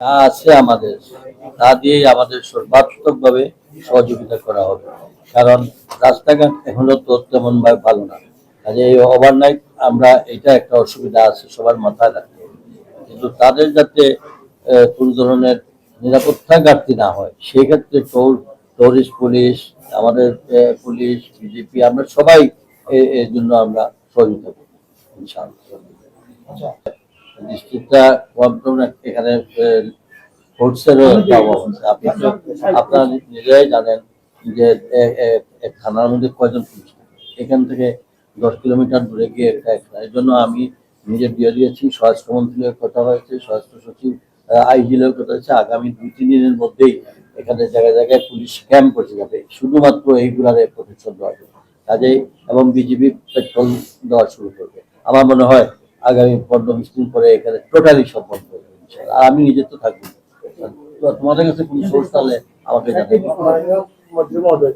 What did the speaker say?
তা আছে আমাদের, তা দিয়েই আমাদের সর্বাত্মকভাবে সহযোগিতা করা হবে। কারণ রাস্তাঘাট এখনো তো তেমন ভাবে ভালো না, কাজে এই ওভারনাইট আমরা এটা একটা অসুবিধা আছে সবার মাথায় রাখতে হবে। কিন্তু তাদের যাতে কোনো ধরনের নিরাপত্তা ঘাটতি না হয় সেক্ষেত্রে টুরিস্ট পুলিশ, আমাদের পুলিশ, বিজেপি, আমরা সবাই এর জন্য আমরা সহযোগিতা করব ইনশাআল্লাহ। ডিস্ট্রিক্টটা এখানে হোলসেলের একটা অভাব আছে। আপনি তো আপনারা নিজেরাই জানেন যে থানার মধ্যে কয়জন পুলিশ থাকে। এখান থেকে 10 কিলোমিটার দূরে গিয়ে একটা এর জন্য আমি নিজে দিয়ে দিয়েছি। স্বরাষ্ট্রমন্ত্রীর কথা হয়েছে, স্বরাষ্ট্র সচিব আইজিলের কথা হয়েছে, আগামী 2-3 দিনের মধ্যেই এখানে জায়গায় জায়গায় পুলিশ ক্যাম্প করতে যাবে শুধুমাত্র এইগুলার প্রোটেকশন দেওয়ার জন্য। কাজেই এবং বিজিবি পেট্রোল দেওয়া শুরু করবে। আমার মনে হয় আগামী 15-20 দিন পরে এখানে টোটালি সব বন্ধ হয়ে যাবে ইনশাআল্লাহ। আর আমি নিজে তো থাকবো। তোমাদের কাছে কোনো সোর্স তাহলে আমাকে জানাবে।